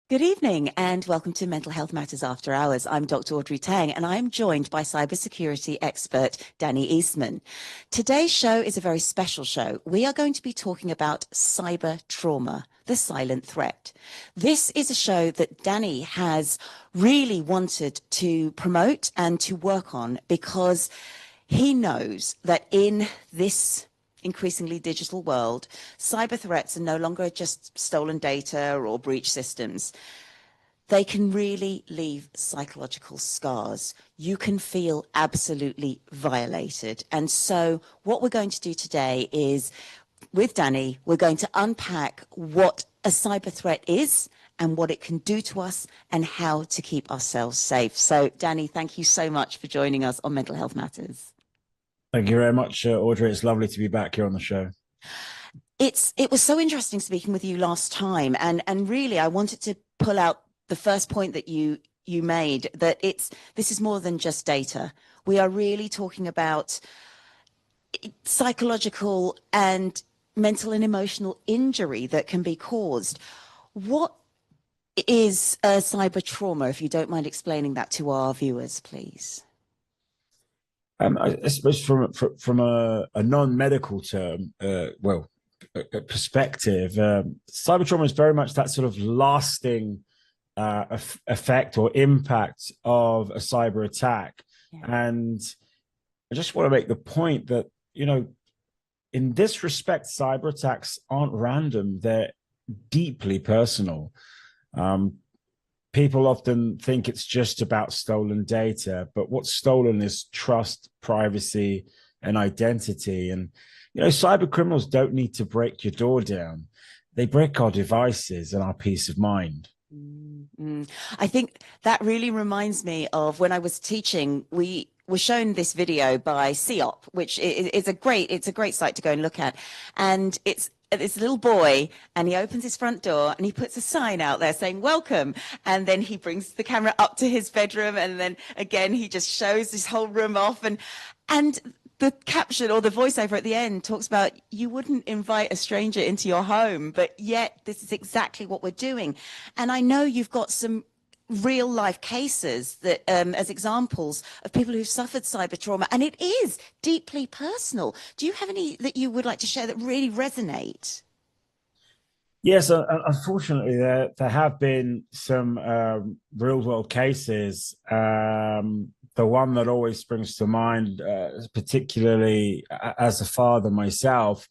Good evening and welcome to Mental Health Matters After Hours. I'm Dr. Audrey Tang and I'm joined by cybersecurity expert Danny Eastman. Today's show is a very special show. We are going to be talking about cyber trauma, the silent threat. This is a show that Danny has really wanted to promote and to work on because he knows that in this increasingly digital world, cyber threats are no longer just stolen data or breach systems. They can really leave psychological scars. You can feel absolutely violated. And so what we're going to do today is, with Danny, we're going to unpack what a cyber threat is and what it can do to us and how to keep ourselves safe. So, Danny, thank you so much for joining us on Mental Health Matters. Thank you very much, Audrey. It's lovely to be back here on the show. It was so interesting speaking with you last time, and really I wanted to pull out the first point that you made, that this is more than just data. We are really talking about psychological and mental and emotional injury that can be caused. What is cyber trauma, if you don't mind explaining that to our viewers, please? I suppose from a non-medical term, perspective, cyber trauma is very much that sort of lasting effect or impact of a cyber attack. Yeah. And I just want to make the point that, in this respect, cyber attacks aren't random. They're deeply personal. People often think it's just about stolen data, but what's stolen is trust, privacy, and identity. And, cyber criminals don't need to break your door down. They break our devices and our peace of mind. Mm-hmm. I think that really reminds me of when I was teaching. We were shown this video by CEOP, which is a great site to go and look at. And it's this little boy, and he opens his front door and he puts a sign out there saying welcome, and then he brings the camera up to his bedroom, and then again he just shows this whole room off, and the caption or the voiceover at the end talks about you wouldn't invite a stranger into your home, but yet this is exactly what we're doing. And I know you've got some real life cases that as examples of people who've suffered cyber trauma, and it is deeply personal. Do you have any that you would like to share that really resonate? Yes, unfortunately, there have been some real world cases. The one that always springs to mind, particularly as a father myself,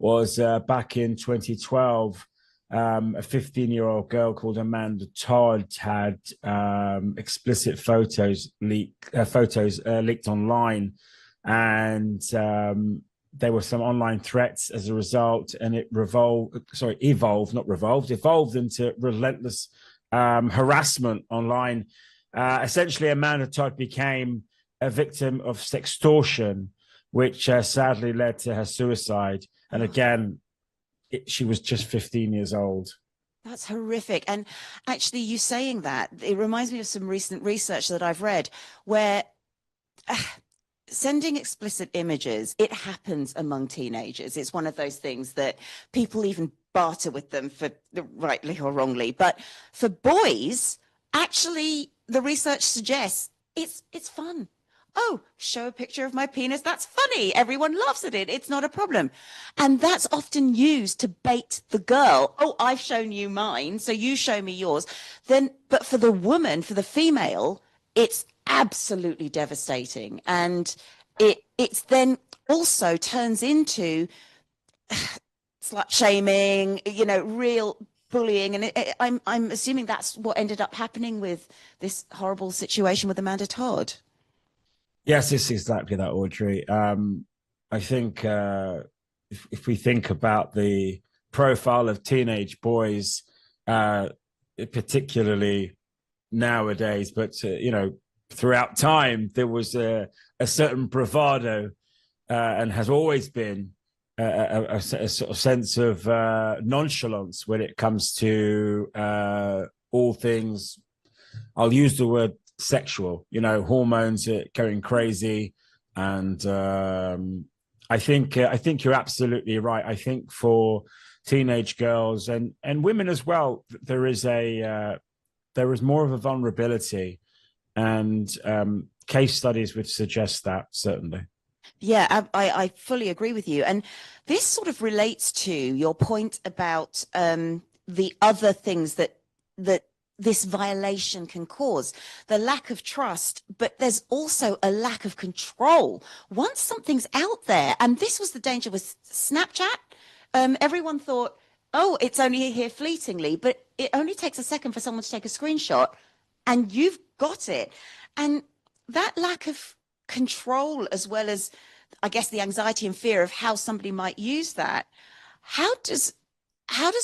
was back in 2012. A 15-year-old girl called Amanda Todd had explicit photos leaked online, and there were some online threats as a result, and it evolved into relentless harassment online. Essentially, Amanda Todd became a victim of sextortion, which sadly led to her suicide. And again, she was just 15 years old. That's horrific. And actually, you saying that, it reminds me of some recent research that I've read where sending explicit images, it happens among teenagers. It's one of those things that people even barter with them for rightly or wrongly. But for boys, actually, the research suggests it's fun. Oh, show a picture of my penis. That's funny. Everyone laughs at it. It's not a problem. And that's often used to bait the girl. Oh, I've shown you mine, so you show me yours. But for the woman, for the female, it's absolutely devastating. And it's then also turns into slut shaming, real bullying. And I'm assuming that's what ended up happening with this horrible situation with Amanda Todd. Yes, it's exactly that, Audrey. I think if we think about the profile of teenage boys, particularly nowadays, but throughout time, there was a certain bravado, and has always been a sort of sense of nonchalance when it comes to all things. I'll use the word sexual, hormones are going crazy, and I think you're absolutely right. I think for teenage girls and women as well, there is more of a vulnerability, and case studies would suggest that, certainly. Yeah, I fully agree with you. And this sort of relates to your point about the other things that this violation can cause, the lack of trust, but there's also a lack of control. Once something's out there, and this was the danger with Snapchat, everyone thought, oh, it's only here fleetingly, but it only takes a second for someone to take a screenshot and you've got it. And that lack of control, as well as, I guess, the anxiety and fear of how somebody might use that, how does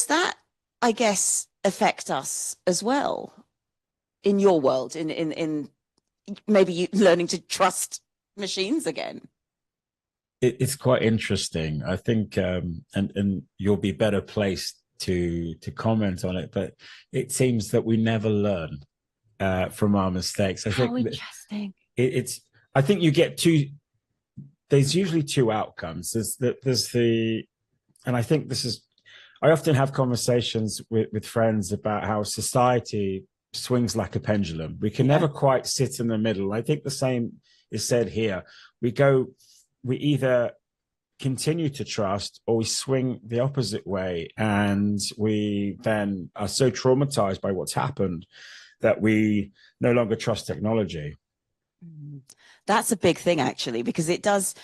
that, I guess, affect us as well in your world, in maybe you learning to trust machines again? It's quite interesting. I think, and you'll be better placed to comment on it, but it seems that we never learn from our mistakes. How interesting. It's. I think you get two. There's usually two outcomes. There's the, and I think this is. I often have conversations with friends about how society swings like a pendulum. We can never quite sit in the middle. I think the same is said here. We either continue to trust or we swing the opposite way, and we then are so traumatized by what's happened that we no longer trust technology. That's a big thing, actually, because it does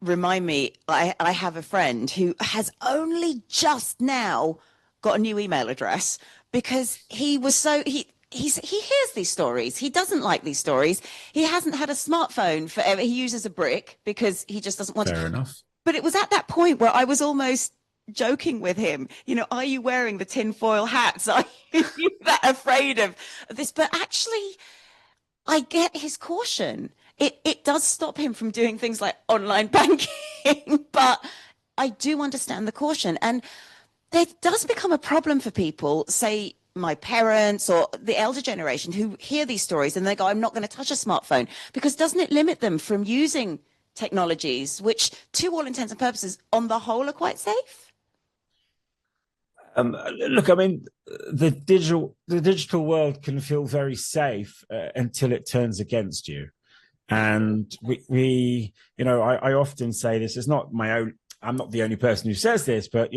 remind me. I have a friend who has only just now got a new email address because he hears these stories. He doesn't like these stories. He hasn't had a smartphone forever. He uses a brick because he just doesn't want to. Fair enough. But it was at that point where I was almost joking with him. You know, are you wearing the tinfoil hats? Are you that afraid of this? But actually, I get his caution. It does stop him from doing things like online banking, but I do understand the caution. And there does become a problem for people, say my parents or the elder generation, who hear these stories and they go, I'm not going to touch a smartphone, because doesn't it limit them from using technologies, which to all intents and purposes on the whole are quite safe? Look, I mean, the digital world can feel very safe until it turns against you. And we I often say this, it's not my own, I'm not the only person who says this, but,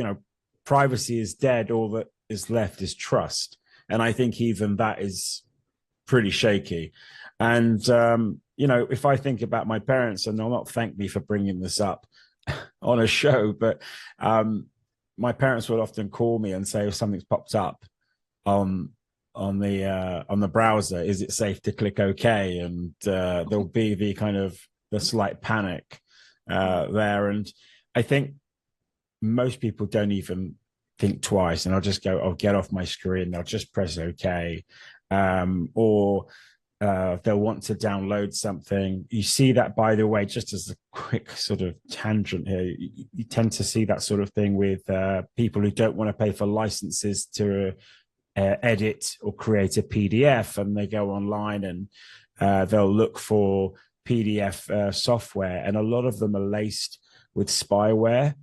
privacy is dead. All that is left is trust. And I think even that is pretty shaky. And, if I think about my parents, and they'll not thank me for bringing this up on a show, but my parents would often call me and say, if something's popped up on the browser, is it safe to click OK? And there'll be the slight panic there. And I think most people don't even think twice, and I'll just go, I'll get off my screen, they'll just press OK. Or they'll want to download something. You see that, by the way, just as a quick sort of tangent here, you tend to see that sort of thing with people who don't want to pay for licenses to edit or create a PDF, and they go online and they'll look for PDF software, and a lot of them are laced with spyware.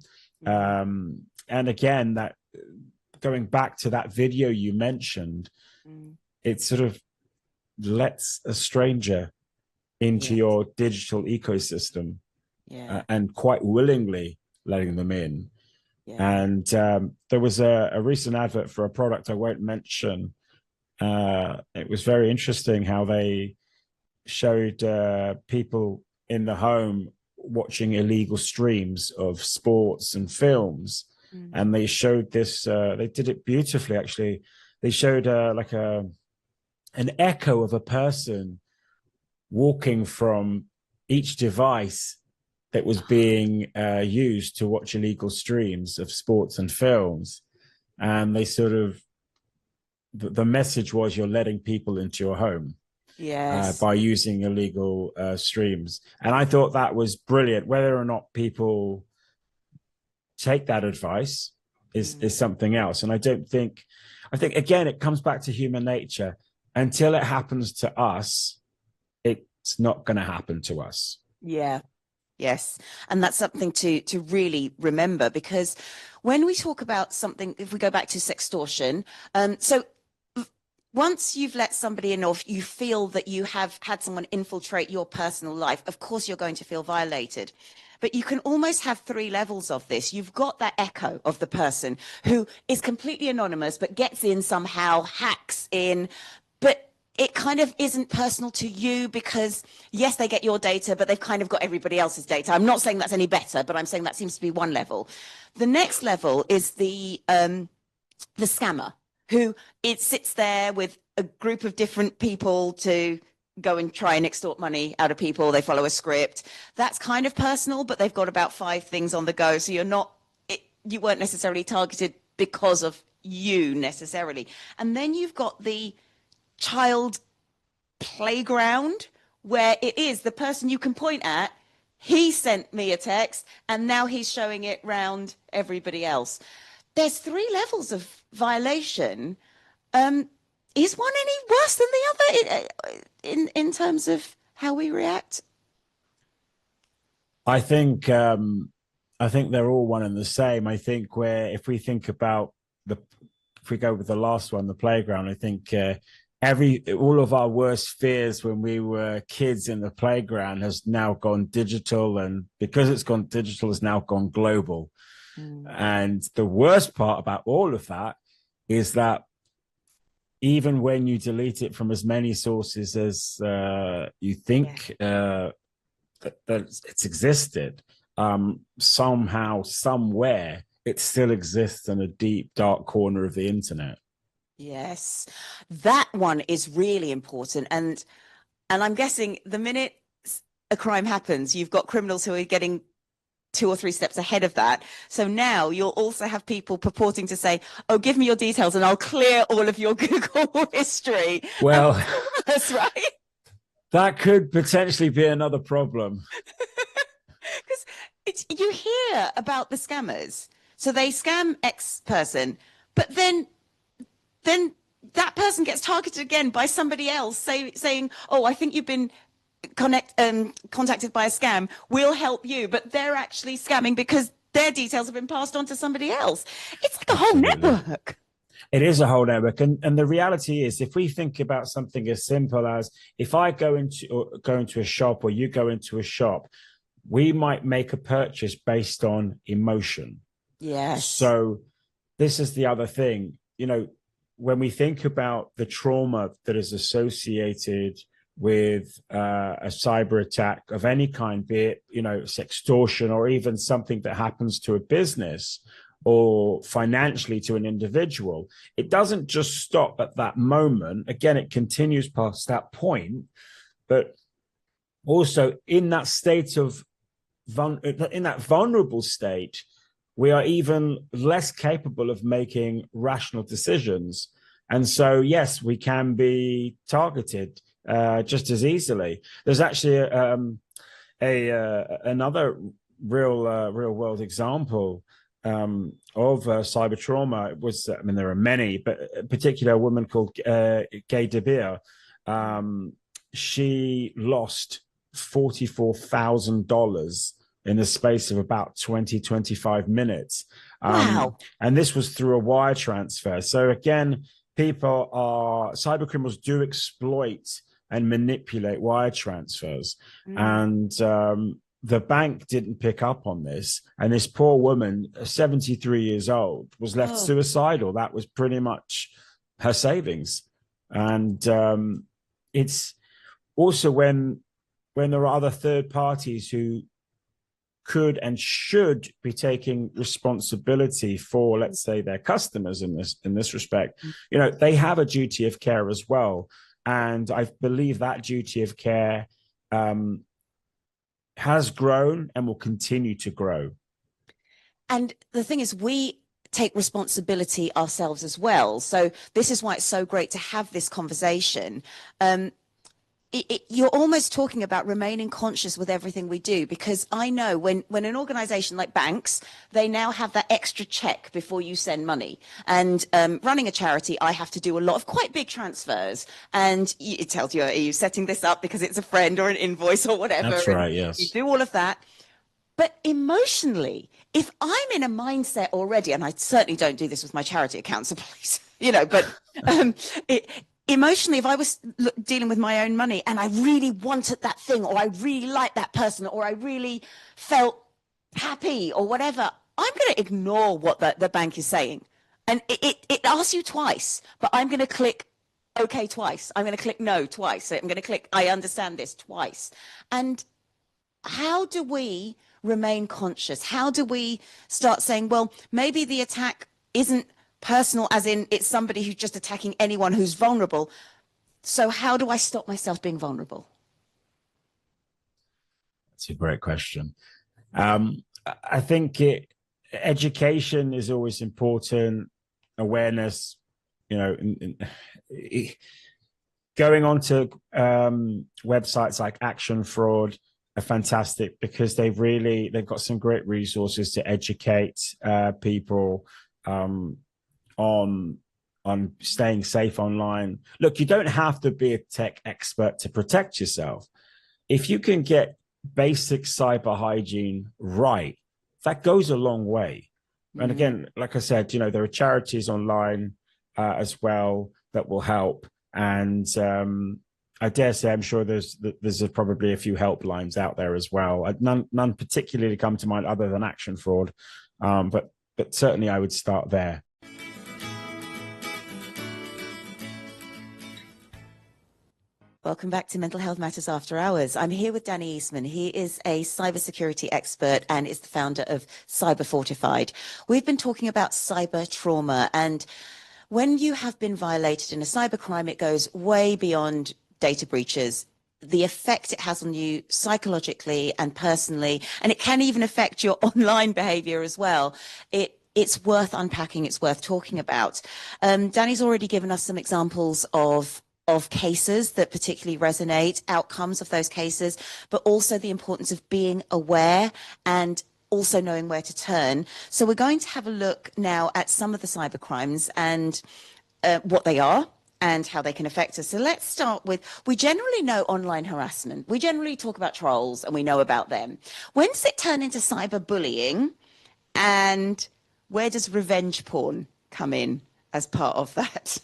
And again, that going back to that video you mentioned, it sort of lets a stranger into your digital ecosystem, and quite willingly letting them in. And there was a recent advert for a product I won't mention. It was very interesting how they showed people in the home watching illegal streams of sports and films. And they showed this, they did it beautifully, actually. They showed like an echo of a person walking from each device that was being used to watch illegal streams of sports and films. And they sort of, the message was, you're letting people into your home by using illegal streams. And I thought that was brilliant. Whether or not people take that advice is something else. And I think, again, it comes back to human nature. Until it happens to us, it's not going to happen to us. Yeah. Yes. And that's something to really remember, because when we talk about something, if we go back to sextortion, so once you've let somebody in, or if you feel that you have had someone infiltrate your personal life, of course you're going to feel violated. But you can almost have three levels of this. You've got that echo of the person who is completely anonymous, but gets in somehow, hacks in, but it kind of isn't personal to you because, yes, they get your data, but they've kind of got everybody else's data. I'm not saying that's any better, but I'm saying that seems to be one level. The next level is the scammer, who it sits there with a group of different people to go and try and extort money out of people. They follow a script. That's kind of personal, but they've got about 5 things on the go. So you weren't necessarily targeted because of you necessarily. And then you've got the child playground, where it is the person you can point at. He sent me a text and now he's showing it round everybody else. There's 3 levels of violation. Is one any worse than the other in terms of how we react? I think they're all one and the same. I think if we think about if we go with the last one, the playground, I think all of our worst fears when we were kids in the playground has now gone digital, and because it's gone digital, it's now gone global. And the worst part about all of that is that even when you delete it from as many sources as you think that it's existed, somehow, somewhere, it still exists in a deep, dark corner of the internet. Yes, that one is really important. And I'm guessing the minute a crime happens, you've got criminals who are getting 2 or 3 steps ahead of that. So now you'll also have people purporting to say, oh, give me your details and I'll clear all of your Google history. Well, that's right. That could potentially be another problem. Because you hear about the scammers. So they scam X person, but then that person gets targeted again by somebody else saying, oh, I think you've been contacted by a scam. We'll help you. But they're actually scamming because their details have been passed on to somebody else. It's like a whole network. It is a whole network. And the reality is, if we think about something as simple as, if I go into a shop or you go into a shop, we might make a purchase based on emotion. Yes. So this is the other thing, when we think about the trauma that is associated with a cyber attack of any kind, be it, sextortion, or even something that happens to a business or financially to an individual, it doesn't just stop at that moment. Again, it continues past that point, but also in that state of in that vulnerable state, we are even less capable of making rational decisions. And so, yes, we can be targeted just as easily. There's actually another real world example of Cybertrauma. It was, there are many, but in particular, a woman called Gay De Beer. She lost $44,000 in the space of about 25 minutes. Wow. And this was through a wire transfer. So again, cyber criminals do exploit and manipulate wire transfers. And the bank didn't pick up on this. And this poor woman, 73 years old, was left suicidal. That was pretty much her savings. And it's also when there are other third parties who could and should be taking responsibility for, let's say, their customers in this respect, they have a duty of care as well. And I believe that duty of care has grown and will continue to grow. And the thing is, we take responsibility ourselves as well. So this is why it's so great to have this conversation. You're almost talking about remaining conscious with everything we do, because I know when an organization like banks, they now have that extra check before you send money. And running a charity, I have to do a lot of quite big transfers. And it tells you, are you setting this up because it's a friend or an invoice or whatever? That's right, yes. You do all of that. But emotionally, if I'm in a mindset already, and I certainly don't do this with my charity account, so please, but um, it, emotionally, if I was dealing with my own money and I really wanted that thing, or I really liked that person, or I really felt happy or whatever, I'm going to ignore what the bank is saying. And it asks you twice, but I'm going to click okay twice. I'm going to click no twice. I'm going to click I understand this twice. And how do we remain conscious? How do we start saying, well, maybe the attack isn't personal, as in it's somebody who's just attacking anyone who's vulnerable. So how do I stop myself being vulnerable? That's a great question. I think education is always important. Awareness, going on to websites like Action Fraud are fantastic because they've got some great resources to educate people on staying safe online. Look, you don't have to be a tech expert to protect yourself. If you can get basic cyber hygiene right, that goes a long way. And again, like I said, there are charities online as well that will help. And I dare say, I'm sure there's probably a few helplines out there as well. None particularly come to mind other than Action Fraud, but certainly I would start there. Welcome back to Mental Health Matters After Hours. I'm here with Danny Eastman. He is a cybersecurity expert and is the founder of Cyber-Fortified. We've been talking about cyber trauma, and when you have been violated in a cybercrime, it goes way beyond data breaches. The effect it has on you psychologically and personally, and it can even affect your online behavior as well. It's worth unpacking. It's worth talking about. Danny's already given us some examples of cases that particularly resonate, outcomes of those cases, but also the importance of being aware and also knowing where to turn. So we're going to have a look now at some of the cyber crimes and what they are and how they can affect us. So let's start with, we generally know online harassment. We generally talk about trolls and we know about them. When does it turn into cyberbullying, and where does revenge porn come in as part of that?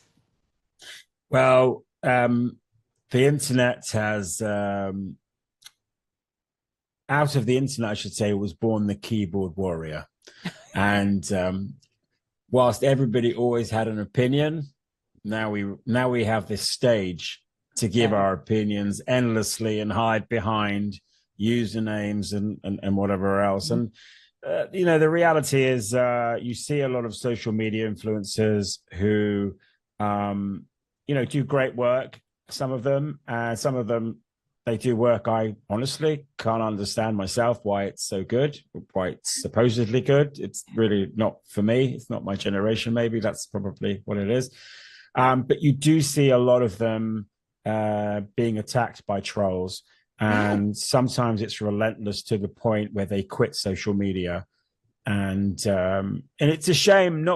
Well, the internet has, out of the internet, I should say, was born the keyboard warrior. And whilst everybody always had an opinion, now we have this stage to give our opinions endlessly and hide behind usernames and whatever else. And the reality is, you see a lot of social media influencers who do great work. Some of them, they do work I honestly can't understand myself why it's so good, why it's supposedly good. It's really not for me. It's not my generation. Maybe that's probably what it is. But you do see a lot of them being attacked by trolls. And sometimes it's relentless to the point where they quit social media. And it's a shame,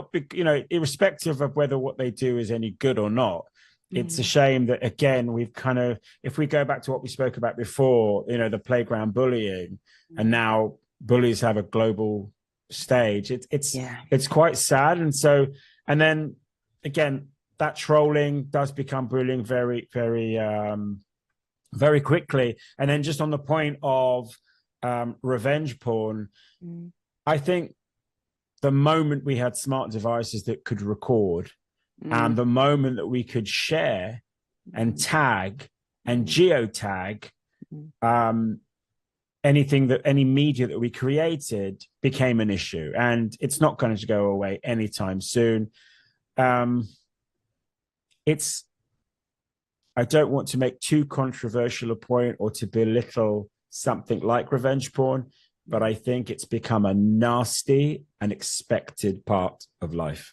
irrespective of whether what they do is any good or not. It's a shame that, again, we've kind of, if we go back to what we spoke about before, the playground bullying, and now bullies have a global stage. It's quite sad. And then again, that trolling does become bullying very, very, very quickly. And then just on the point of revenge porn, I think the moment we had smart devices that could record, and the moment that we could share and tag and geotag any media that we created became an issue. And it's not going to go away anytime soon. I don't want to make too controversial a point or to belittle something like revenge porn, but I think it's become a nasty and expected part of life.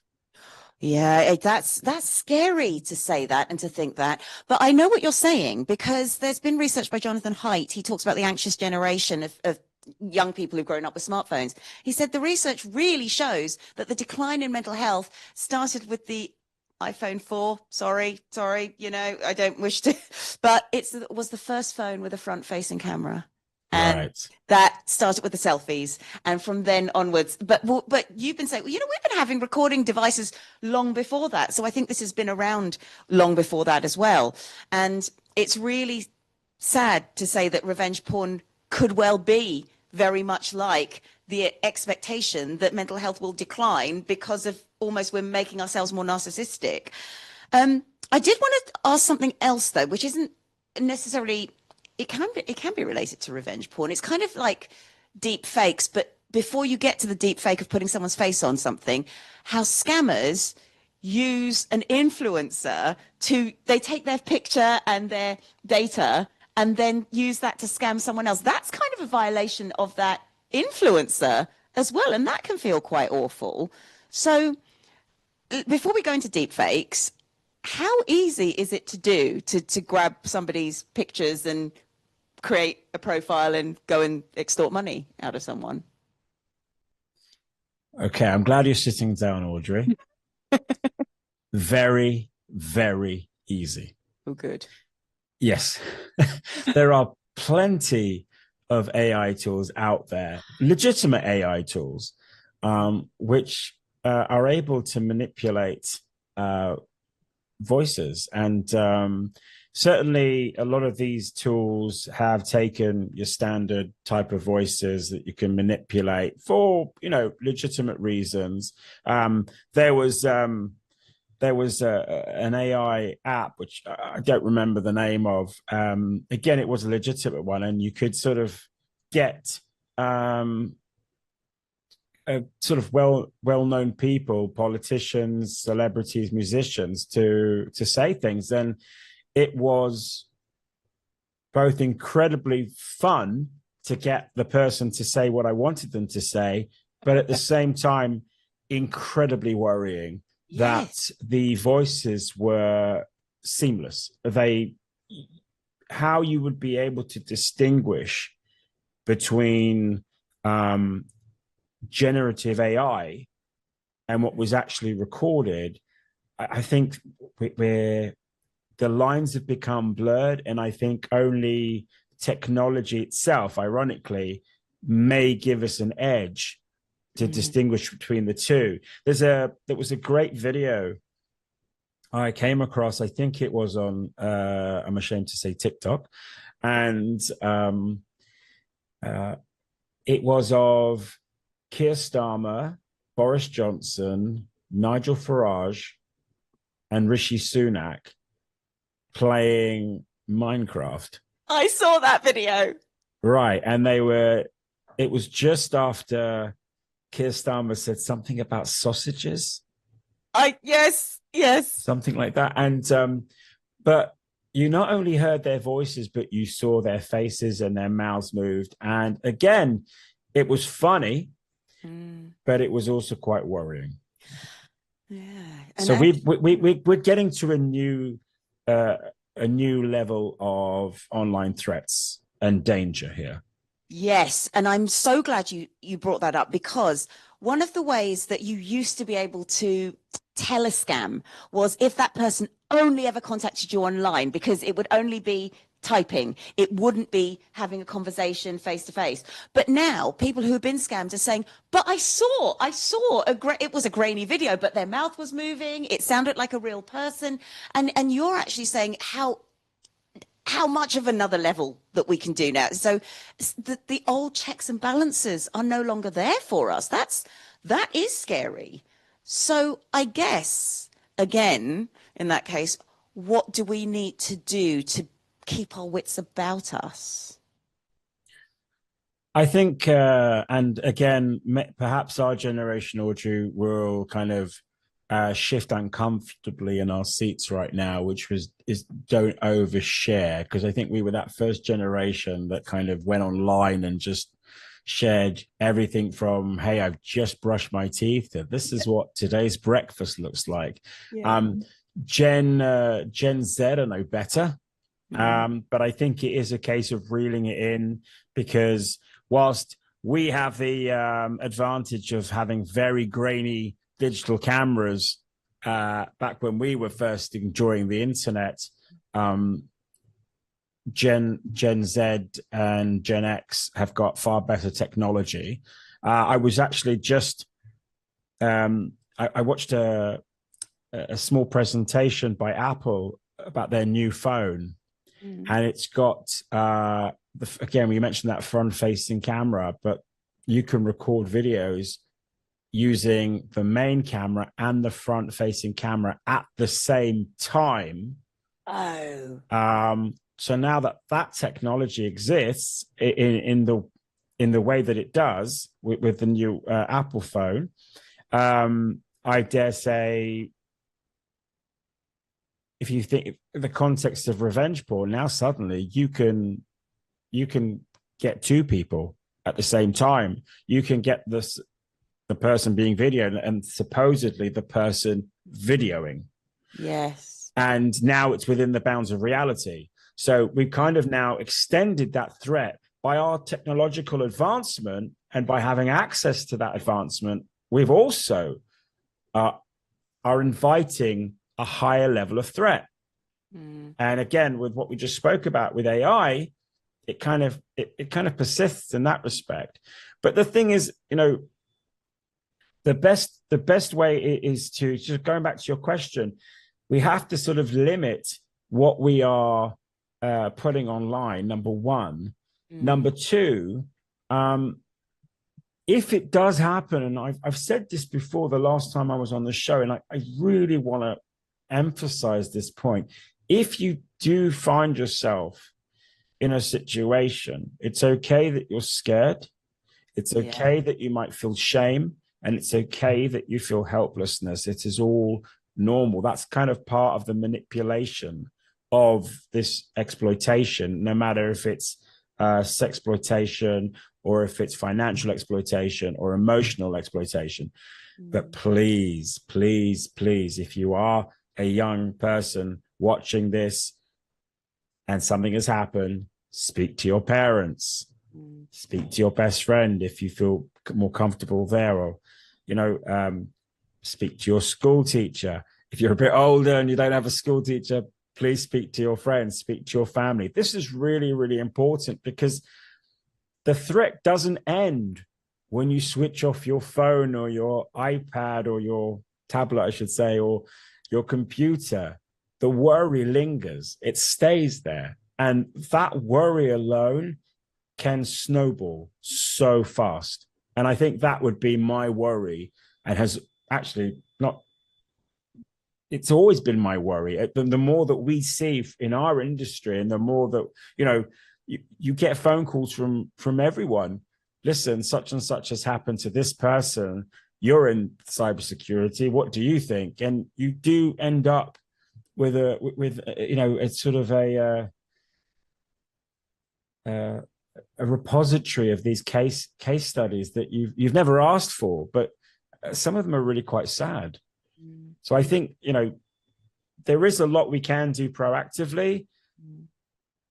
Yeah, that's scary to say that and to think that. But I know what you're saying, because there's been research by Jonathan Haidt. He talks about the anxious generation of young people who've grown up with smartphones. He said the research really shows that the decline in mental health started with the iPhone 4. Sorry, I don't wish to, but it was the first phone with a front-facing camera. And Right. that started with the selfies, and from then onwards. But you've been saying, well, we've been having recording devices long before that. So I think this has been around long before that as well. And it's really sad to say that revenge porn could well be very much like the expectation that mental health will decline because of almost we're making ourselves more narcissistic. I did want to ask something else though, which isn't necessarily, it can be related to revenge porn. It's kind of like deep fakes, but before you get to the deep fake of putting someone's face on something, how scammers use an influencer they take their picture and their data and then use that to scam someone else. That's kind of a violation of that influencer as well, and that can feel quite awful. So before we go into deep fakes, how easy is it to do to grab somebody's pictures and create a profile and go and extort money out of someone? Okay, I'm glad you're sitting down, Audrey. Very, very easy. Oh, good. Yes. There are plenty of AI tools out there, legitimate AI tools, which are able to manipulate voices. And certainly a lot of these tools have taken your standard type of voices that you can manipulate for, legitimate reasons. There was an AI app, which I don't remember the name of. Again, it was a legitimate one, and you could sort of get sort of well-known people, politicians, celebrities, musicians to say things. And it was both incredibly fun to get the person to say what I wanted them to say, but at the same time, incredibly worrying. Yes. That the voices were seamless. How you would be able to distinguish between generative AI and what was actually recorded, I think where the lines have become blurred, and I think only technology itself, ironically, may give us an edge to distinguish between the two. There was a great video I came across. I think it was on, I'm ashamed to say, TikTok. And it was of Keir Starmer, Boris Johnson, Nigel Farage, and Rishi Sunak playing Minecraft. I saw that video. Right. And it was just after Keir Starmer said something about sausages. Yes. Something like that. And, but you not only heard their voices, but you saw their faces and their mouths moved. And again, it was funny, but it was also quite worrying. Yeah. So we're getting to a new level of online threats and danger here. Yes, and I'm so glad you brought that up, because one of the ways that you used to be able to tell a scam was if that person only ever contacted you online, because it would only be typing. It wouldn't be having a conversation face to face. But now people who have been scammed are saying, but I saw it was a grainy video, but their mouth was moving. It sounded like a real person. And you're actually saying how much of another level that we can do now. So the old checks and balances are no longer there for us. That is scary. So I guess, again, in that case, what do we need to do to keep our wits about us? I think, and again, perhaps our generation, Audrey, will kind of shift uncomfortably in our seats right now, which is don't overshare, because I think we were that first generation that kind of went online and just shared everything from, hey, I've just brushed my teeth, to this is what today's breakfast looks like. Yeah. Gen Z are no better. But I think it is a case of reeling it in, because whilst we have the advantage of having very grainy digital cameras back when we were first enjoying the internet, Gen Z and Gen X have got far better technology. I was actually just I watched a small presentation by Apple about their new phone, and it's got again, we mentioned that front-facing camera, but you can record videos using the main camera and the front-facing camera at the same time. Oh. So now that technology exists in the way that it does with the new Apple phone, I dare say, if you think in the context of revenge porn, now suddenly you can get two people at the same time. You can get the person being videoed and supposedly the person videoing. Yes. And now it's within the bounds of reality. So we've kind of now extended that threat by our technological advancement, and by having access to that advancement, we've also are inviting a higher level of threat. And again, with what we just spoke about with AI, it kind of persists in that respect. But the thing is, the best way is to, just going back to your question, we have to sort of limit what we are putting online, number one. Number two, if it does happen, and I've said this before the last time I was on the show, and I really want to emphasize this point. If you do find yourself in a situation, it's okay that you're scared. It's okay that you might feel shame, and it's okay that you feel helplessness. It is all normal. That's kind of part of the manipulation of this exploitation, no matter if it's sexploitation or if it's financial exploitation or emotional exploitation. But please, please, please, if you are a young person watching this and something has happened, speak to your parents, speak to your best friend if you feel more comfortable there, or speak to your school teacher. If you're a bit older and you don't have a school teacher, please speak to your friends, speak to your family. This is really, really important, because the threat doesn't end when you switch off your phone or your iPad or your tablet, I should say, or your computer. The worry lingers. It stays there. And that worry alone can snowball so fast. And I think that would be my worry, and has actually not, it's always been my worry. The more that we see in our industry, and the more that, you get phone calls from everyone. Listen, such and such has happened to this person. You're in cybersecurity. What do you think? And you do end up with it's sort of a repository of these case studies that you've never asked for, but some of them are really quite sad. So I think, there is a lot we can do proactively,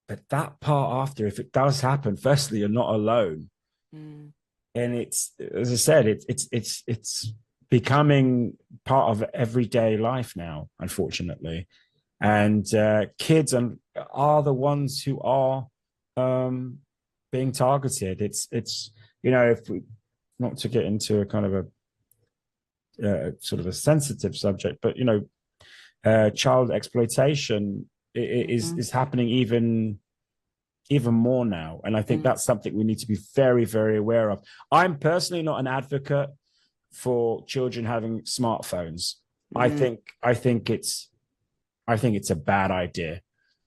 but that part after, if it does happen, firstly, you're not alone. And it's, as I said, it's becoming part of everyday life now, unfortunately. And kids are the ones who are being targeted. It's if we, not to get into a kind of a sort of a sensitive subject, but child exploitation is happening even more now, and I think that's something we need to be very, very aware of. I'm personally not an advocate for children having smartphones. I think it's a bad idea.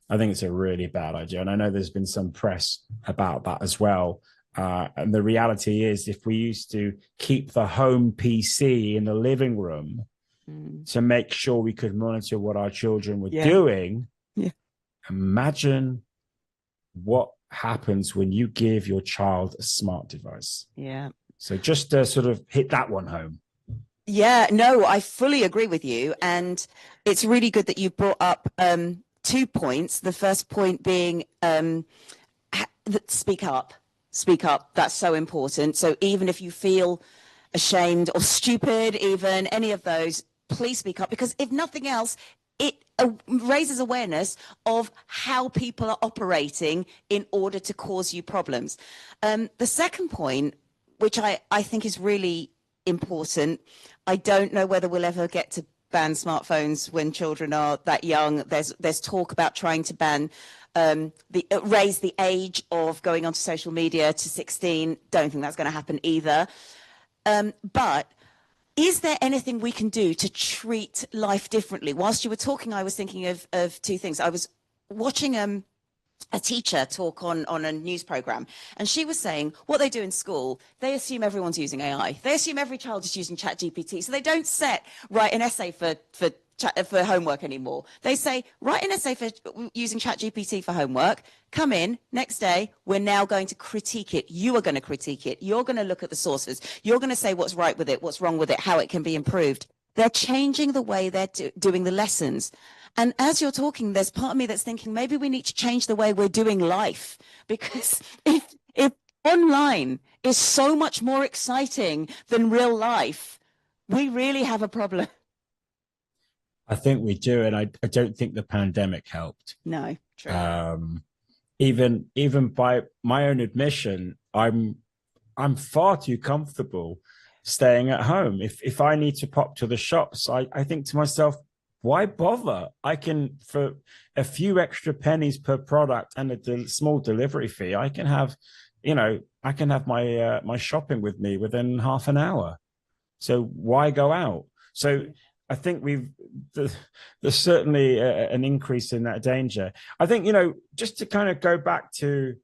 I think it's a really bad idea, and I know there's been some press about that as well. And the reality is, if we used to keep the home PC in the living room to make sure we could monitor what our children were doing, imagine what happens when you give your child a smart device. So just to sort of hit that one home. No, I fully agree with you. And it's really good that you brought up 2 points. The first point being speak up. Speak up. That's so important. So even if you feel ashamed or stupid, even any of those, please speak up, because if nothing else, it raises awareness of how people are operating in order to cause you problems. The second point, which I think is really important, I don't know whether we'll ever get to ban smartphones when children are that young. There's talk about trying to ban raise the age of going onto social media to 16. Don't think that's going to happen either. But is there anything we can do to treat life differently? Whilst you were talking, I was thinking of two things. I was watching a teacher talk on a news program, and she was saying what they do in school, they assume everyone's using AI. They assume every child is using ChatGPT, so they don't write an essay for homework anymore. They say, write an essay for using ChatGPT for homework, come in, next day, we're now going to critique it. You are going to critique it. You're going to look at the sources. You're going to say what's right with it, what's wrong with it, how it can be improved. They're changing the way they're doing the lessons. And as you're talking, there's part of me that's thinking maybe we need to change the way we're doing life, because if online is so much more exciting than real life, we really have a problem. I think we do, and I don't think the pandemic helped. No, true. Even by my own admission, I'm far too comfortable staying at home. If I need to pop to the shops, I think to myself, why bother? I can, for a few extra pennies per product and a small delivery fee, I can have my my shopping with me within half an hour. So why go out? So I think there's certainly an increase in that danger. I think, just to kind of go back to,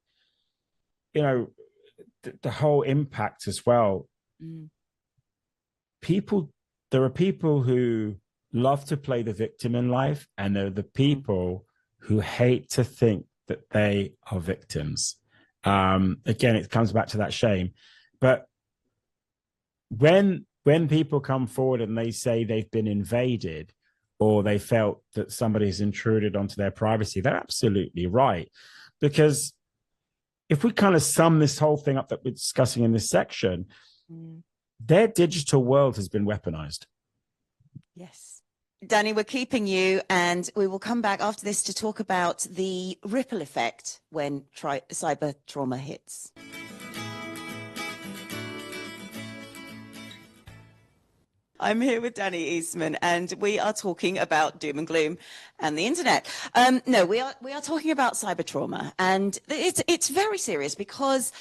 the whole impact as well. There are people who love to play the victim in life, and there are the people who hate to think that they are victims. Again, it comes back to that shame. But when people come forward and they say they've been invaded, or they felt that somebody's intruded onto their privacy, they're absolutely right. Because if we kind of sum this whole thing up that we're discussing in this section, their digital world has been weaponized. Yes. Danny, we're keeping you, and we will come back after this to talk about the ripple effect when cyber trauma hits. I'm here with Danny Eastman, and we are talking about doom and gloom and the internet. No, we are talking about cyber trauma, and it's very serious, because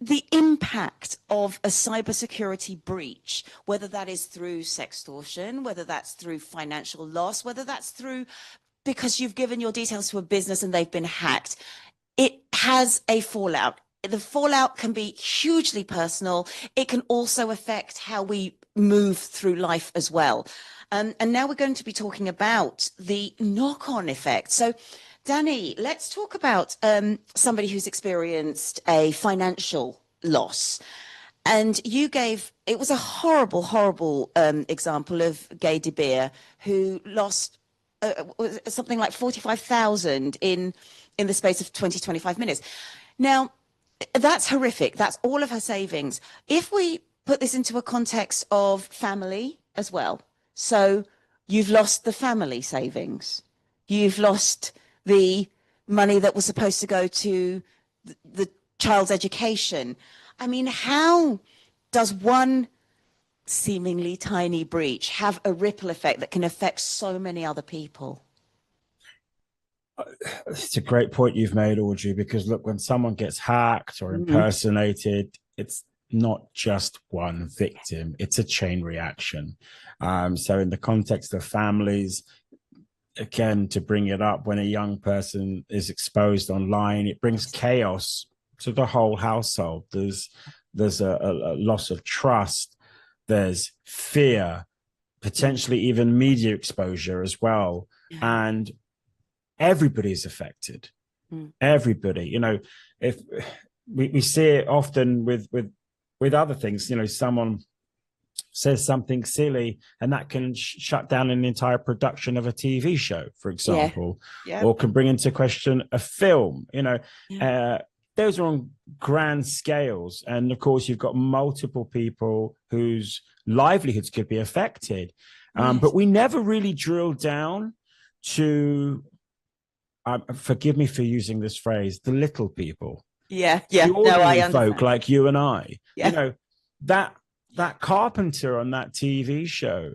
the impact of a cybersecurity breach, whether that is through sextortion, whether that's through financial loss, whether that's through because you've given your details to a business and they've been hacked, it has a fallout. The fallout can be hugely personal. It can also affect how we move through life as well. And now we're going to be talking about the knock-on effect. So, Danny, let's talk about somebody who's experienced a financial loss. And it was a horrible, horrible example of Gay De Beer, who lost something like 45,000 in the space of 25 minutes. Now, that's horrific. That's all of her savings. If we put this into a context of family as well, so you've lost the family savings, you've lost the money that was supposed to go to the child's education. I mean, how does one seemingly tiny breach have a ripple effect that can affect so many other people? It's a great point you've made, Audrey, because look, when someone gets hacked or impersonated, it's not just one victim, it's a chain reaction. So in the context of families, again, to bring it up, when a young person is exposed online, it brings chaos to the whole household. There's a loss of trust, there's fear, potentially even media exposure as well. And everybody's affected. Everybody, if we see it often with other things, someone says something silly and that can shut down an entire production of a TV show, for example, or can bring into question a film. Those are on grand scales. And of course, you've got multiple people whose livelihoods could be affected. But we never really drill down to, forgive me for using this phrase, the little people. Yeah. The ordinary I folk like you and I. Yeah. You know, that carpenter on that TV show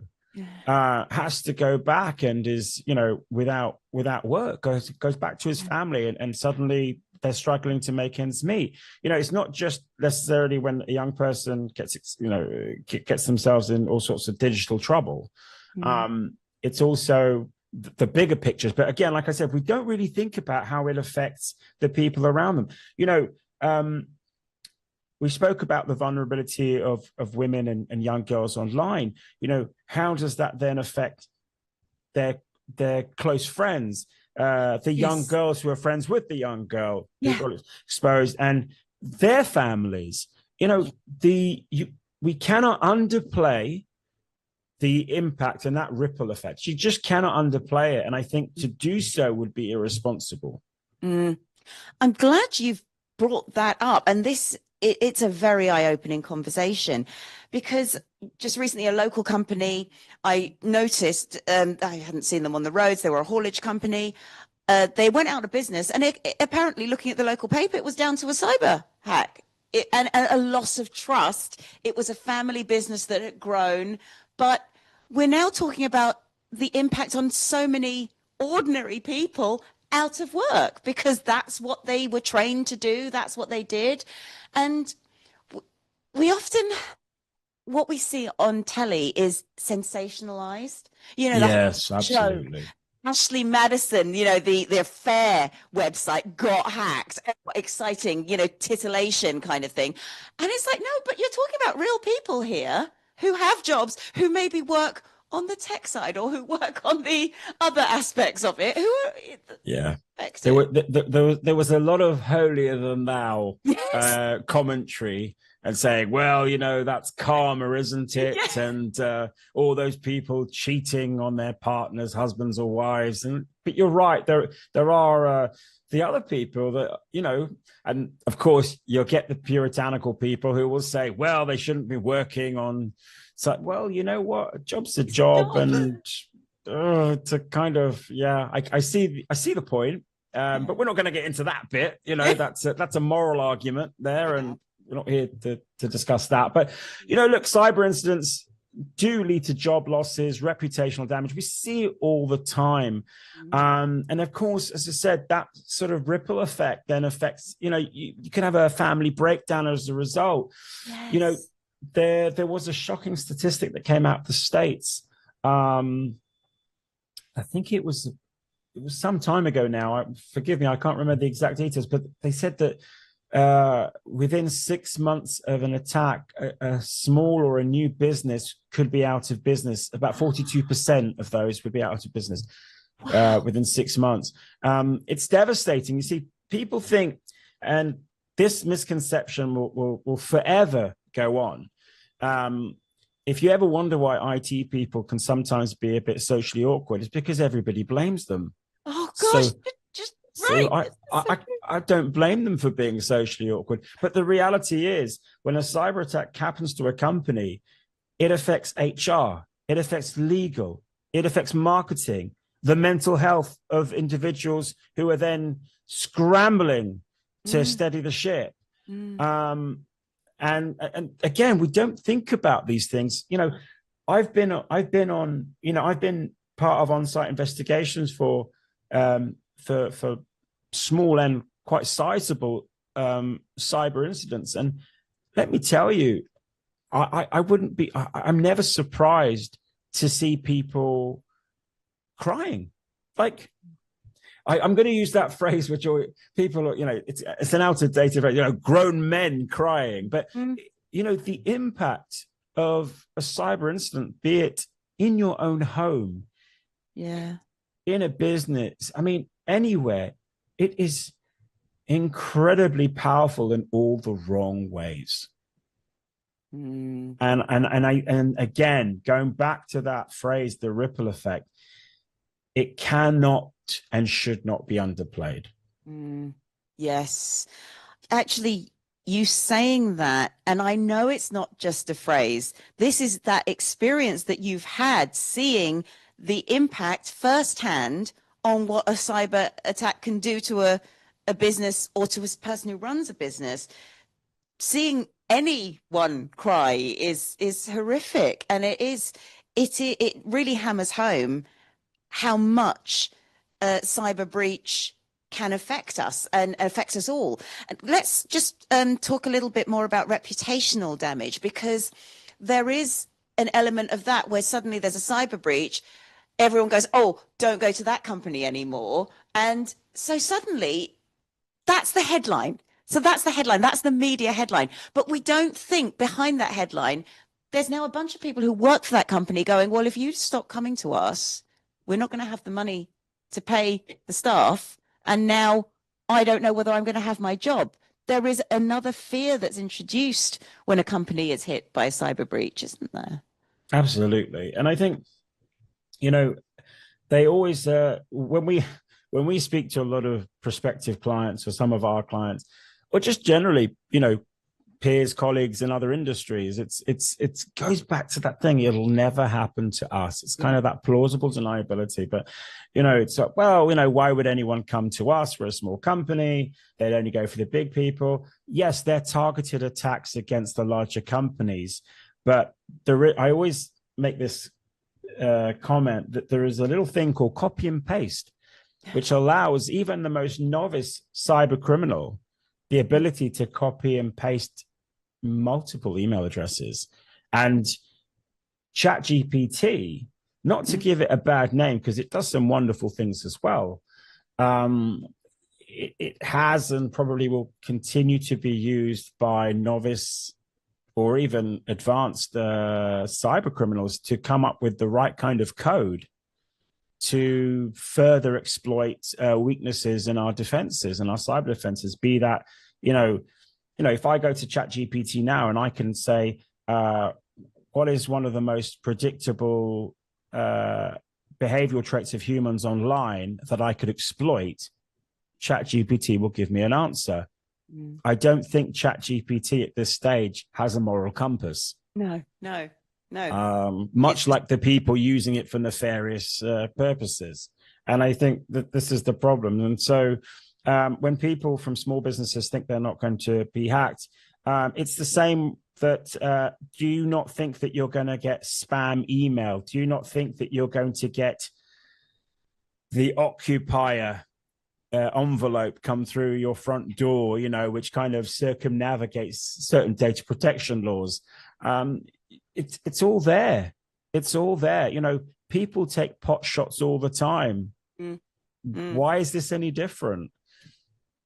has to go back and is, you know, without work, goes back to his family, and suddenly they're struggling to make ends meet. You know, it's not just necessarily when a young person gets themselves in all sorts of digital trouble. It's also the bigger pictures. But again, like I said, we don't really think about how it affects the people around them. You know, we spoke about the vulnerability of women and young girls online. You know, how does that then affect their close friends, the young girls who are friends with the young girl who got exposed, and their families? You know, we cannot underplay the impact and that ripple effect. You just cannot underplay it. And I think to do so would be irresponsible. I'm glad you've brought that up. And it's a very eye-opening conversation, because just recently a local company, I noticed, I hadn't seen them on the roads. They were a haulage company. They went out of business, and apparently, looking at the local paper, it was down to a cyber hack and a loss of trust. It was a family business that had grown. But we're now talking about the impact on so many ordinary people out of work, because that's what they were trained to do. That's what they did. And we often, what we see on telly is sensationalized. You know, yes, absolutely. Ashley Madison, you know, the affair website got hacked. Exciting, you know, titillation kind of thing. And it's like, no, but you're talking about real people here who have jobs, who maybe work on the tech side or who work on the other aspects of it. There was a lot of holier than thou commentary and saying, well, you know, that's karma, isn't it? Yes. And all those people cheating on their partners, husbands or wives. But you're right, there are the other people that, you know, and of course you'll get the puritanical people who will say, well, they shouldn't be working on. So, well, you know what? A job's a job, and to kind of, I see the point, but we're not going to get into that bit. You know, that's a moral argument there, and we're not here to discuss that. But you know, look, cyber incidents do lead to job losses, reputational damage. We see it all the time, and of course, as I said, that sort of ripple effect then affects. You know, you can have a family breakdown as a result. Yes. You know. There was a shocking statistic that came out of the States. I think it was some time ago now. Forgive me, I can't remember the exact details, but they said that within 6 months of an attack, a small or a new business could be out of business. About 42% of those would be out of business within 6 months. It's devastating. You see, people think, and this misconception will forever go on. If you ever wonder why IT people can sometimes be a bit socially awkward, it's because everybody blames them. Oh gosh, right. I don't blame them for being socially awkward. But the reality is, when a cyber attack happens to a company, it affects HR, it affects legal, it affects marketing, the mental health of individuals who are then scrambling to steady the ship. And again, we don't think about these things. You know, I've been part of on-site investigations for small and quite sizable cyber incidents, and let me tell you, I'm never surprised to see people crying. Like, I'm going to use that phrase, which people, you know, it's an outdated phrase, you know, grown men crying. But, you know, the impact of a cyber incident, be it in your own home, in a business, I mean, anywhere, it is incredibly powerful in all the wrong ways. And again, going back to that phrase, the ripple effect, it cannot and should not be underplayed. Yes. Actually, you saying that, and I know it's not just a phrase, this is that experience that you've had, seeing the impact firsthand on what a cyber attack can do to a business or to a person who runs a business. Seeing anyone cry is horrific, and it really hammers home how much cyber breach can affect us and affect us all. And let's just talk a little bit more about reputational damage, because there is an element of that where suddenly there's a cyber breach, everyone goes, oh, don't go to that company anymore. And so suddenly that's the headline. So that's the headline. That's the media headline. But we don't think behind that headline, there's now a bunch of people who work for that company going, well, if you stop coming to us, we're not going to have the money to pay the staff. And now I don't know whether I'm going to have my job. There is another fear that's introduced when a company is hit by a cyber breach, isn't there? Absolutely. And I think, they always, when we speak to a lot of prospective clients or some of our clients, or just generally, peers, colleagues in other industries, it goes back to that thing. It'll never happen to us. It's kind of that plausible deniability. But, it's like, well, why would anyone come to us? We're a small company. They'd only go for the big people. Yes, they're targeted attacks against the larger companies. But I always make this comment that there is a little thing called copy and paste, which allows even the most novice cyber criminal the ability to copy and paste multiple email addresses. And ChatGPT, not to give it a bad name, because it does some wonderful things as well. It has and probably will continue to be used by novice or even advanced cyber criminals to come up with the right kind of code to further exploit weaknesses in our defenses and our cyber defenses. Be that, if I go to ChatGPT now and I can say, what is one of the most predictable behavioral traits of humans online that I could exploit, ChatGPT will give me an answer. I don't think ChatGPT at this stage has a moral compass. No. Much like the people using it for nefarious purposes. And I think that this is the problem. And so when people from small businesses think they're not going to be hacked, it's the same that do you not think that you're going to get spam email? Do you not think that you're going to get the occupier envelope come through your front door, which kind of circumnavigates certain data protection laws? It's all there. It's all there. People take pot shots all the time. Why is this any different?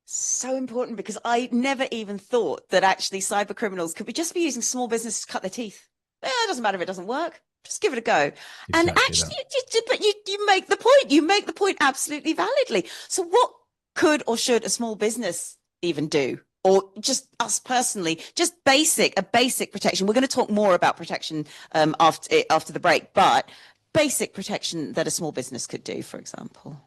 So important, because I never even thought that actually cyber criminals could just be using small businesses to cut their teeth. It doesn't matter if it doesn't work. Just give it a go. Exactly. And actually, you make the point. You make the point absolutely validly. So what could or should a small business even do? Or just us personally, just a basic protection. We're going to talk more about protection after the break, but basic protection that a small business could do, for example.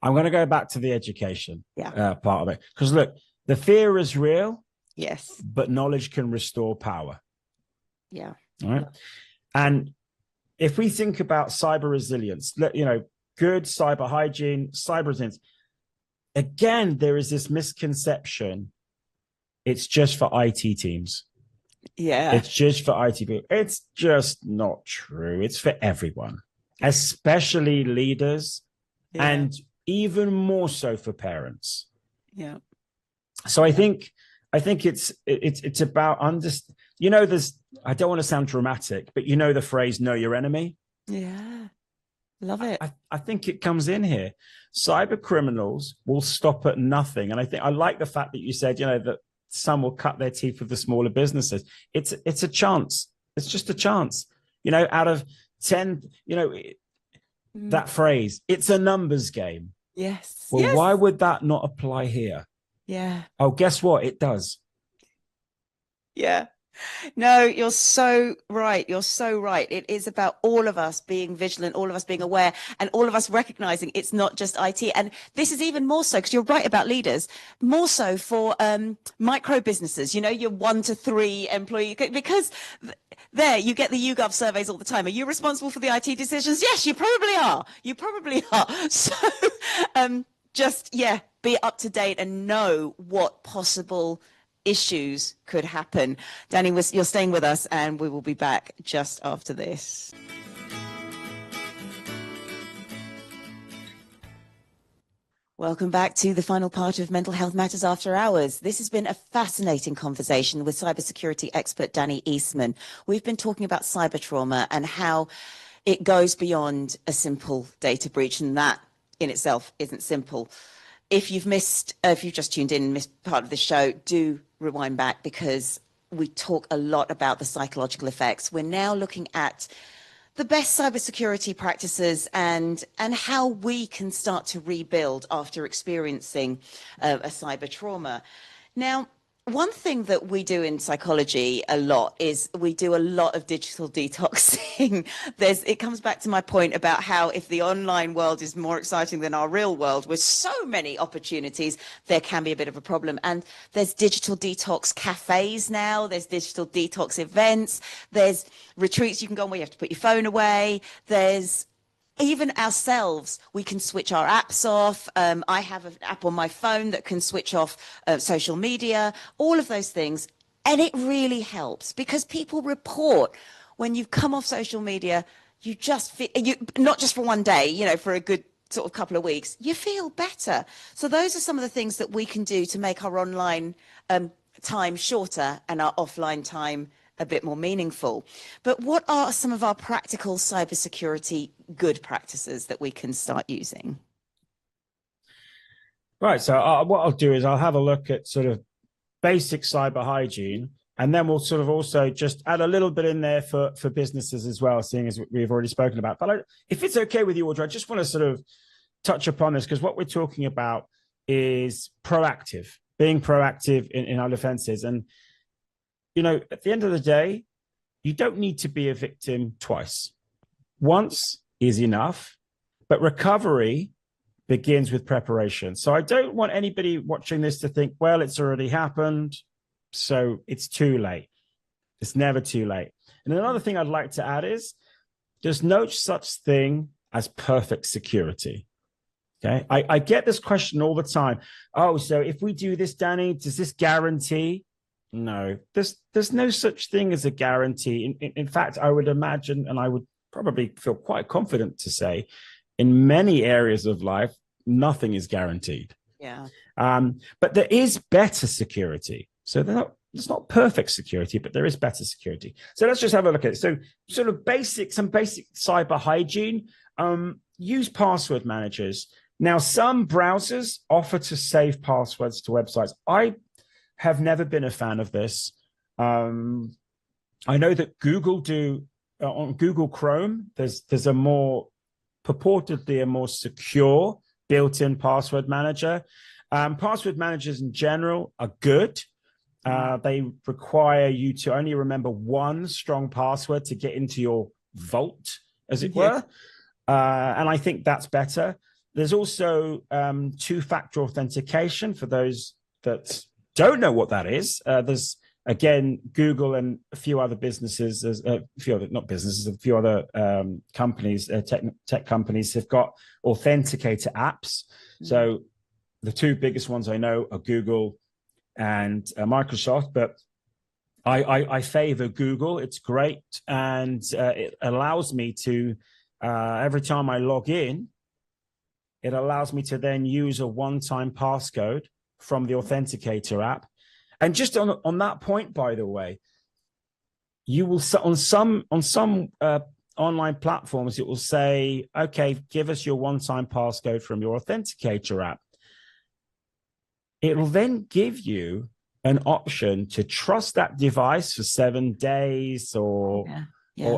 I'm going to go back to the education part of it. Because look, the fear is real. Yes. But knowledge can restore power. Yeah. All right. And if we think about cyber resilience, good cyber hygiene, cyber resilience, again, there is this misconception. It's just for IT teams. Yeah. It's just for IT people. It's just not true. It's for everyone, especially leaders, and even more so for parents. Yeah. So I think it's about there's, I don't want to sound dramatic, but the phrase "know your enemy." Yeah. Love it. I think it comes in here. Cyber criminals will stop at nothing. And I like the fact that you said, that some will cut their teeth with the smaller businesses. It's a chance. It's just a chance, out of 10, that phrase, it's a numbers game. Yes. Well, why would that not apply here? Yeah. Oh, guess what? It does. Yeah. No, you're so right. You're so right. It is about all of us being vigilant, all of us being aware, and all of us recognizing it's not just IT. And this is even more so because you're right about leaders, more so for micro businesses, you know, your 1 to 3 employee, because there you get the YouGov surveys all the time. Are you responsible for the IT decisions? Yes, you probably are. You probably are. So just, yeah, be up to date and know what possible issues could happen. Danny, you're staying with us and we will be back just after this. Welcome back to the final part of Mental Health Matters After Hours. This has been a fascinating conversation with cybersecurity expert Danny Eastman. We've been talking about cybertrauma and how it goes beyond a simple data breach, and that in itself isn't simple. If you've just tuned in and missed part of the show, do rewind back because we talk a lot about the psychological effects. We're now looking at the best cybersecurity practices and how we can start to rebuild after experiencing a cyber trauma. Now, one thing that we do in psychology a lot is we do a lot of digital detoxing. It comes back to my point about how if the online world is more exciting than our real world with so many opportunities, there can be a bit of a problem. And there's digital detox cafes now, there's digital detox events, there's retreats you can go on where you have to put your phone away, there's even ourselves, we can switch our apps off. I have an app on my phone that can switch off social media, all of those things. And it really helps because people report when you've come off social media, you just feel, not just for one day, you know, for a good sort of couple of weeks, you feel better. So those are some of the things that we can do to make our online time shorter and our offline time a bit more meaningful. But what are some of our practical cybersecurity good practices that we can start using? Right. So what I'll do is I'll have a look at sort of basic cyber hygiene, and then we'll sort of also just add a little bit in there for businesses as well, seeing as we've already spoken about. But if it's okay with you, Audrey, I just want to sort of touch upon this because what we're talking about is being proactive in our defenses. And you know, at the end of the day, you don't need to be a victim twice. Once is enough, but recovery begins with preparation. So I don't want anybody watching this to think, well, it's already happened, so it's too late. It's never too late. And another thing I'd like to add is there's no such thing as perfect security. Okay, I get this question all the time. Oh, so if we do this, Danny, does this guarantee? No, there's no such thing as a guarantee. In fact, I would imagine, and I would probably feel quite confident to say, in many areas of life, nothing is guaranteed. Yeah. But there is better security. So it's not perfect security, but there is better security. So let's just have a look at it. So sort of some basic cyber hygiene. Use password managers. Now, some browsers offer to save passwords to websites. I have never been a fan of this. I know that Google do on Google Chrome. There's purportedly a more secure built-in password manager. Password managers in general are good. They require you to only remember one strong password to get into your vault, as it were. And I think that's better. There's also two-factor authentication for those that don't know what that is. There's, again, Google and a few other businesses, a few other companies, tech companies have got authenticator apps. So the two biggest ones I know are Google and Microsoft, but I favor Google. It's great. And it allows me to, every time I log in, it allows me to then use a one-time passcode from the authenticator app. And just on that point, by the way, you will on some online platforms, it will say, okay, give us your one-time passcode from your authenticator app. It will then give you an option to trust that device for 7 days, or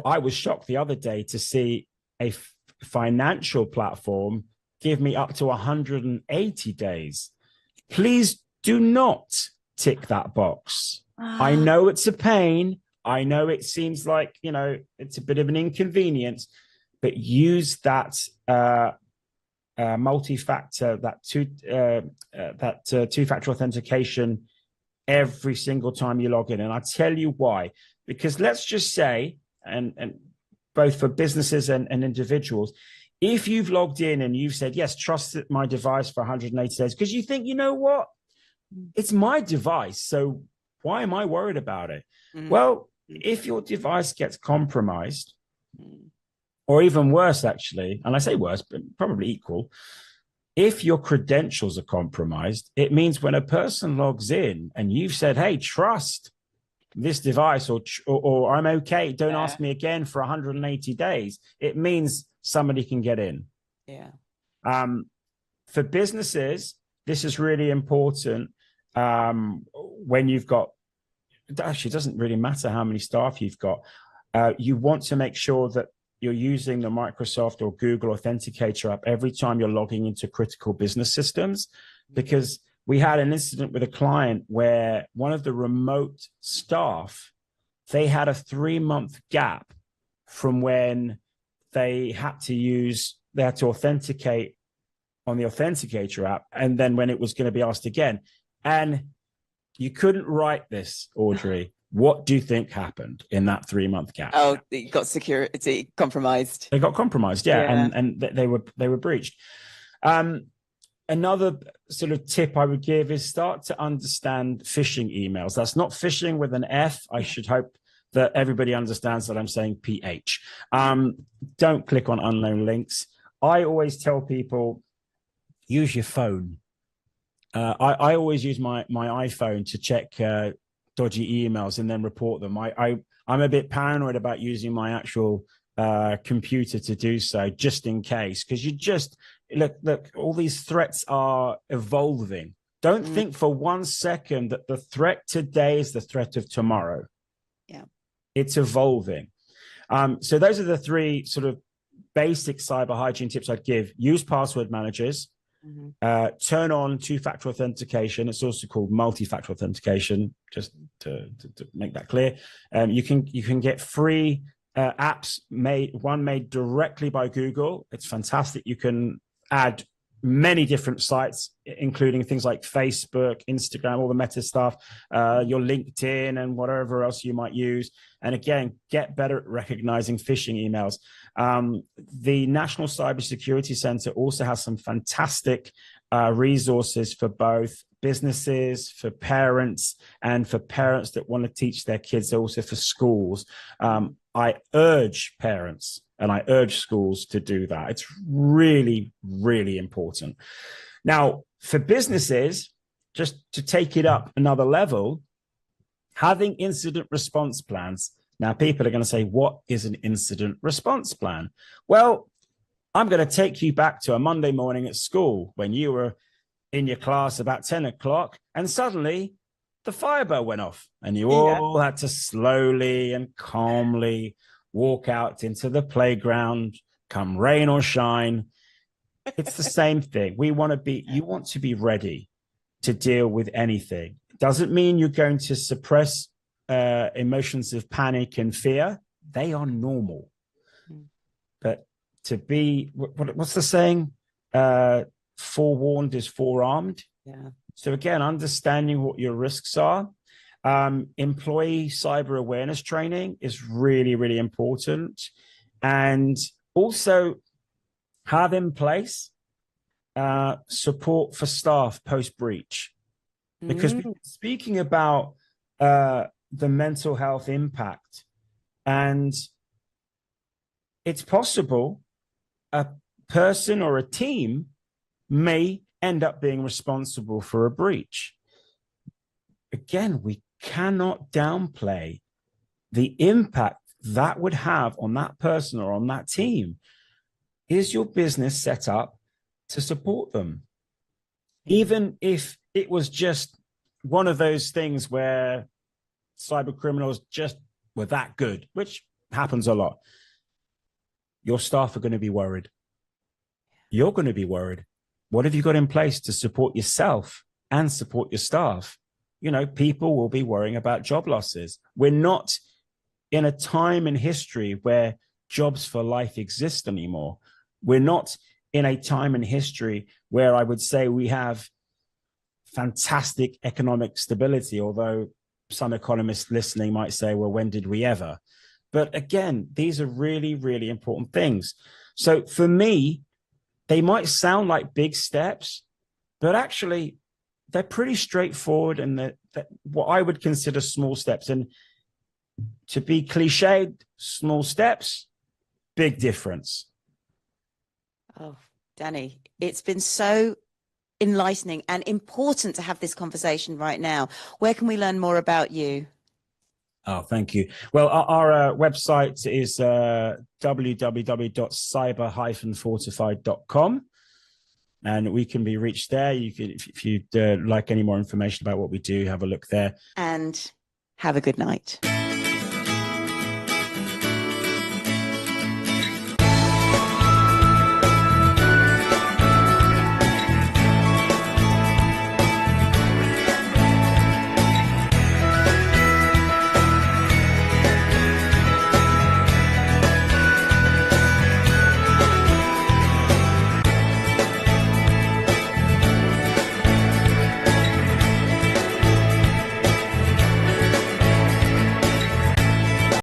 I was shocked the other day to see a financial platform give me up to 180 days. Please do not tick that box. I know it's a pain. I know it seems like, you know, it's a bit of an inconvenience, but use that multi-factor, that two-factor authentication every single time you log in. And I tell you why, because let's just say, and both for businesses and individuals, if you've logged in and you've said, yes, trust my device for 180 days, because you think, you know what, it's my device, so why am I worried about it? Well, if your device gets compromised, or even worse, actually, and I say worse, but probably equal, if your credentials are compromised, it means when a person logs in and you've said, hey, trust this device, or I'm okay, don't ask me again for 180 days, it means somebody can get in. Yeah. For businesses, this is really important. When you've got, actually, it doesn't really matter how many staff you've got. You want to make sure that you're using the Microsoft or Google Authenticator app every time you're logging into critical business systems, because we had an incident with a client where one of the remote staff, they had a 3-month gap from when they had to authenticate on the Authenticator app, and then when it was going to be asked again. And you couldn't write this, Audrey. What do you think happened in that 3-month gap? Oh, they got security compromised. They got compromised, yeah. And they were breached. Another sort of tip I would give is start to understand phishing emails. That's not phishing with an F. I should hope that everybody understands that I'm saying PH. Don't click on unknown links. I always tell people, use your phone. I always use my iPhone to check dodgy emails and then report them. I'm a bit paranoid about using my actual computer to do so, just in case, because you just look, all these threats are evolving. Don't think for 1 second that the threat today is the threat of tomorrow. Yeah, it's evolving. So those are the 3 sort of basic cyber hygiene tips I'd give. Use password managers. Turn on two-factor authentication. It's also called multi-factor authentication, just to make that clear. You can get free apps made directly by Google. It's fantastic. You can add many different sites, including things like Facebook, Instagram, all the meta stuff, your LinkedIn, and whatever else you might use. And again, get better at recognizing phishing emails. The National Cybersecurity Center also has some fantastic resources for both businesses, for parents, and for parents that want to teach their kids, also for schools. I urge parents and I urge schools to do that. It's really, really important. Now, for businesses, just to take it up another level, having incident response plans. Now, people are going to say, what is an incident response plan? Well, I'm going to take you back to a Monday morning at school when you were in your class about 10 o'clock, and suddenly the fire bell went off, and you all had to slowly and calmly walk out into the playground, come rain or shine. It's the same thing. You want to be ready to deal with anything. Doesn't mean you're going to suppress emotions of panic and fear. They are normal. But to be, what's the saying? Forewarned is forearmed. Yeah. So again, understanding what your risks are. Employee cyber awareness training is really, really important. And also have in place support for staff post-breach. Because we're speaking about the mental health impact, and it's possible a person or a team may end up being responsible for a breach. Again, we cannot downplay the impact that would have on that person or on that team. Is your business set up to support them? Even if it was just one of those things where cyber criminals just were that good, which happens a lot, your staff are going to be worried. You're going to be worried. What have you got in place to support yourself and support your staff? people will be worrying about job losses. We're not in a time in history where jobs for life exist anymore. We're not in a time in history where I would say we have fantastic economic stability, although some economists listening might say, well, when did we ever? But again, these are really, really important things. So for me, they might sound like big steps, but actually they're pretty straightforward and that what I would consider small steps. And to be cliched, small steps, big difference. Oh, Danny, it's been so enlightening and important to have this conversation right now. Where can we learn more about you? Oh, thank you. Well, our website is www.cyber-fortified.com, and we can be reached there. You can, if you'd like any more information about what we do, have a look there. And have a good night.